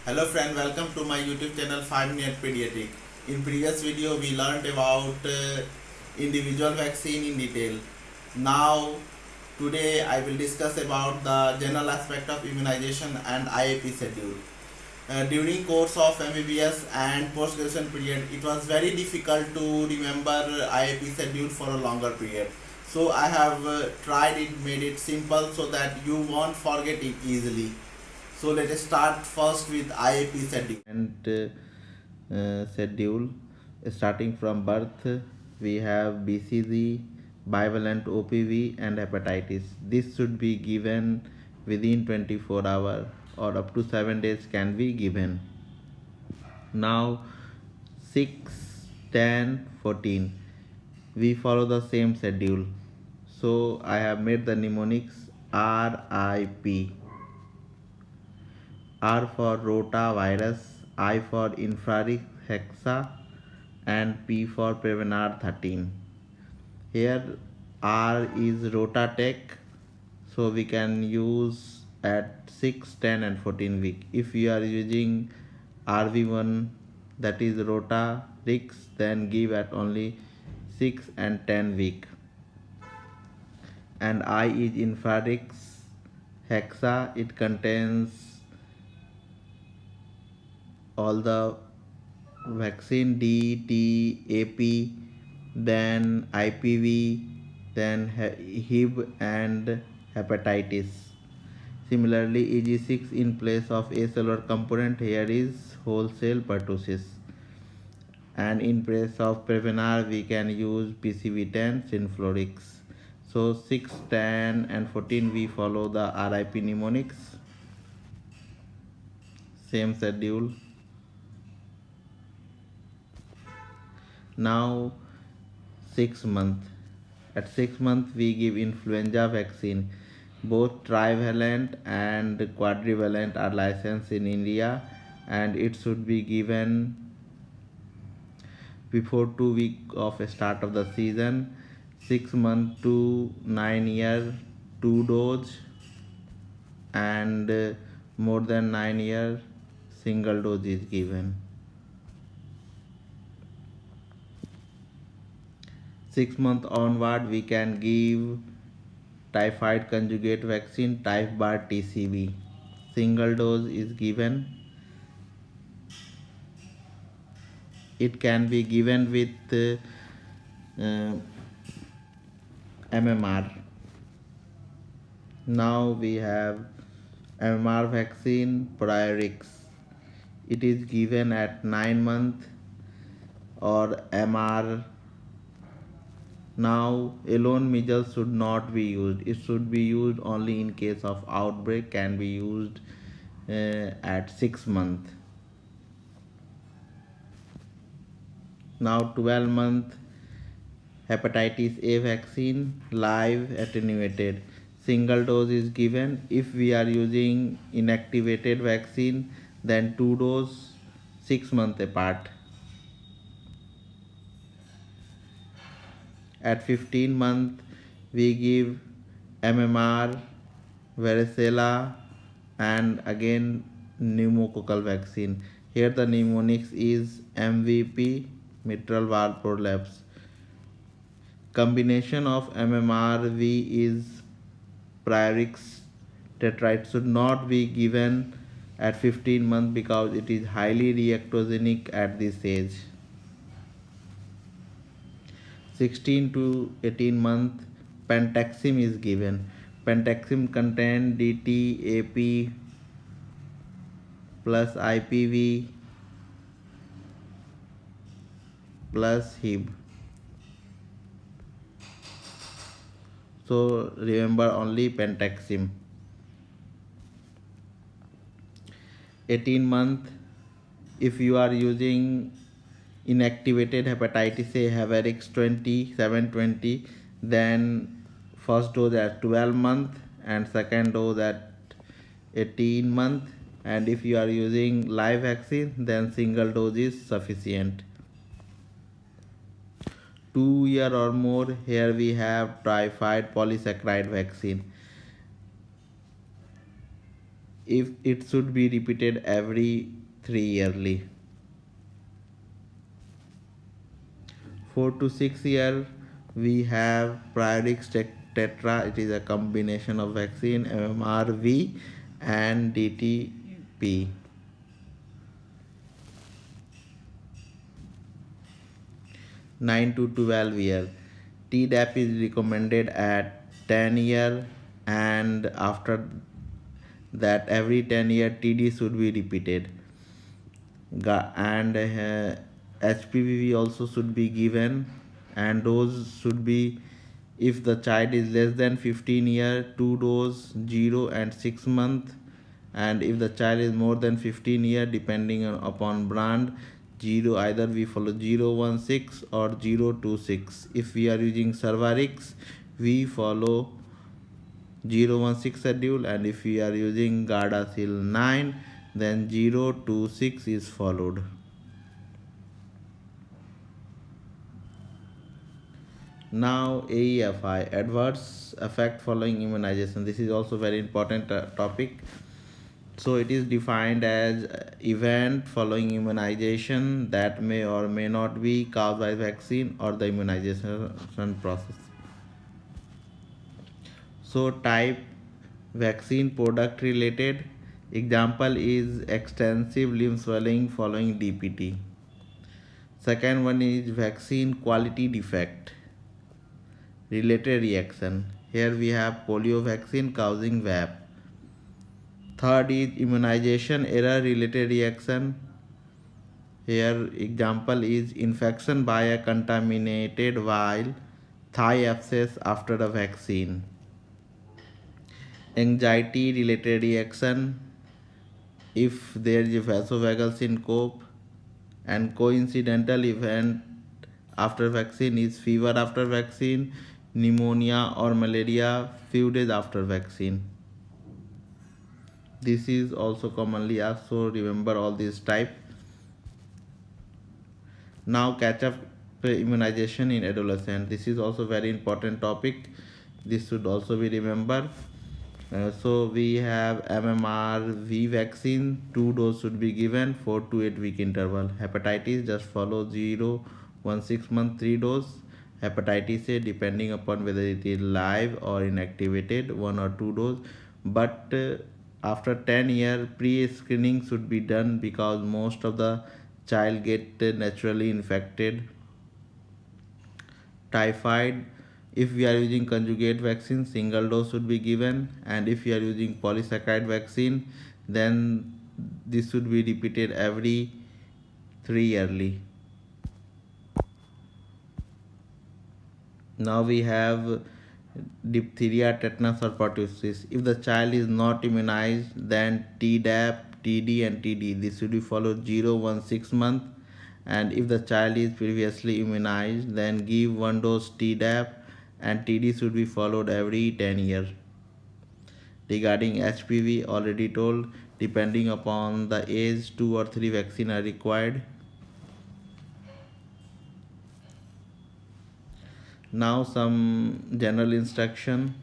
Hello friend, welcome to my YouTube channel 5 Minute Pediatric. In previous video we learned about individual vaccine in detail. Now today I will discuss about the general aspect of immunization and IAP schedule. During course of MBBS and post-graduation period, it was very difficult to remember IAP schedule for a longer period. So I have tried it, made it simple so that you won't forget it easily. So let us start first with IAP schedule. Schedule starting from birth, we have BCG, bivalent OPV, and hepatitis. This should be given within 24 hours or up to 7 days can be given. Now 6, 10, 14, we follow the same schedule. So I have made the mnemonics RIP. R for rotavirus, I for infrared hexa, and P for Prevenar 13. Here R is Rotatech, so we can use at 6, 10 and 14 week. If you are using RV1, that is Rotarix, then give at only 6 and 10 week. And I is Infrarix hexa, it contains all the vaccine D, T, AP, then IPV, then HIV and hepatitis. Similarly, EG6 in place of acellular component, here is wholesale pertussis. And in place of Prevenar, we can use PCV10 Synflorix. So 6, 10 and 14 we follow the RIP mnemonics. Same schedule. Now 6 month. At 6 month we give influenza vaccine. Both trivalent and quadrivalent are licensed in India, and it should be given before 2 weeks of start of the season. 6 month to 9 year, 2 dose, and more than 9 year, single dose is given. 6 month onward we can give typhoid conjugate vaccine type bar TCV. Single dose is given. It can be given with MMR. Now we have MMR vaccine Priorix. It is given at 9 month or MR. Now alone measles should not be used. It should be used only in case of outbreak, can be used at 6 month. Now 12 month hepatitis A vaccine live attenuated. Single dose is given. If we are using inactivated vaccine, then 2 dose 6 months apart. At 15 month we give MMR, varicella, and again pneumococcal vaccine. Here the mnemonics is MVP, mitral valve prolapse. Combination of MMRV is Priorix tetride should not be given at 15 months because it is highly reactogenic at this age. 16 to 18 month Pentaxim is given. Pentaxim contain DT, AP plus IPV plus HIV. So remember only Pentaxim. 18 month, if you are using inactivated hepatitis A Havarix 20 720, then first dose at 12 month and second dose at 18 month, and if you are using live vaccine then single dose is sufficient. 2 year or more, here we have typhoid polysaccharide vaccine. if it should be repeated every 3 yearly. 4 to 6 year we have Priorix Tetra. It is a combination of vaccine MMRV and DTP. 9 to 12 year Tdap is recommended at 10 year, and after that every 10-year TD should be repeated. And HPV also should be given, and those should be, if the child is less than 15 year, 2 dose, 0 and 6 month, and if the child is more than 15 year, depending upon brand, 0, either we follow 016 or 026. If we are using Cervarix, we follow 016 schedule, and if we are using Gardasil 9, then 026 is followed. Now AEFI, adverse effect following immunization. This is also very important topic. So it is defined as event following immunization that may or may not be caused by vaccine or the immunization process. So type vaccine product related. Example is extensive limb swelling following DPT. Second one is vaccine quality defect related reaction. Here we have polio vaccine causing VAP. Third is immunization error related reaction. Here example is infection by a contaminated vial, thigh abscess after a vaccine. Anxiety related reaction, if there is a vasovagal syncope, and coincidental event after vaccine is fever after vaccine, pneumonia or malaria few days after vaccine. This is also commonly asked, so remember all these type. Now catch up immunization in adolescent. This is also very important topic. This should also be remembered. So we have MMR V vaccine, 2 dose should be given, 4 to 8 week interval. Hepatitis, just follow 0, 1, 6 month 3 dose. Hepatitis A, depending upon whether it is live or inactivated, 1 or 2 dose. But after 10 year pre-screening should be done, because most of the child get naturally infected. Typhoid, if we are using conjugate vaccine, single dose should be given, and if we are using polysaccharide vaccine, then this should be repeated every 3 yearly. Now we have diphtheria, tetanus or pertussis. If the child is not immunized, then Tdap, TD and TD, this should be followed 0, 1, 6 month. And if the child is previously immunized, then give 1 dose Tdap, and TD should be followed every 10 years. Regarding HPV, already told, depending upon the age, 2 or 3 vaccine are required. Now some general instruction.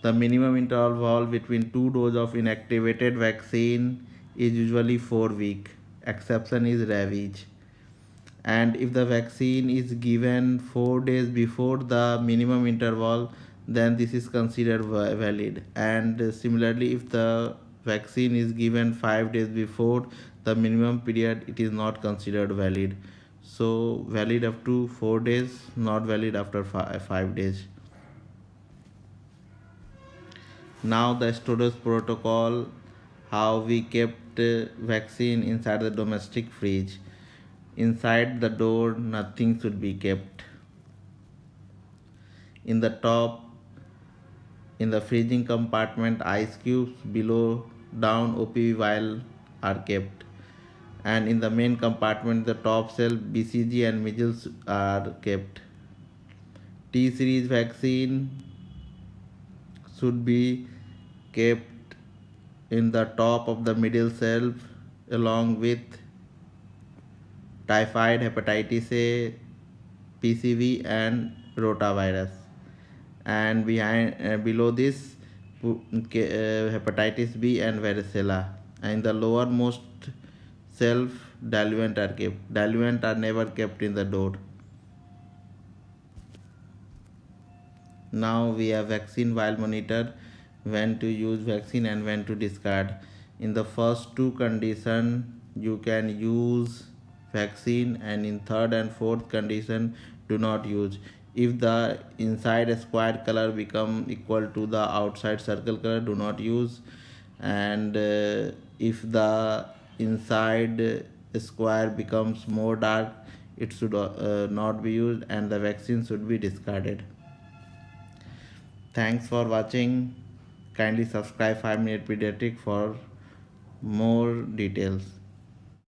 The minimum interval between 2 doses of inactivated vaccine is usually 4 weeks. Exception is rabies. And if the vaccine is given 4 days before the minimum interval, then this is considered valid. And similarly, if the vaccine is given 5 days before the minimum period, it is not considered valid. So valid up to 4 days, not valid after 5 days. Now the storage protocol, how we kept vaccine inside the domestic fridge. Inside the door, nothing should be kept. In the top, in the freezing compartment, ice cubes, below down OPV vial are kept. And in the main compartment, the top cell, BCG and measles are kept. T series vaccine should be kept in the top of the middle shelf, along with typhoid, hepatitis A, PCV and rotavirus. And below this, hepatitis B and varicella. And the lowermost shelf, diluent are kept. Diluent are never kept in the door. Now we have vaccine vial monitor, when to use vaccine and when to discard. In the first two condition you can use vaccine, and in third and fourth condition do not use. If the inside square color become equal to the outside circle color, do not use. And if the inside square becomes more dark, it should not be used, and the vaccine should be discarded. Thanks for watching. Kindly subscribe 5 Minute Pediatric for more details.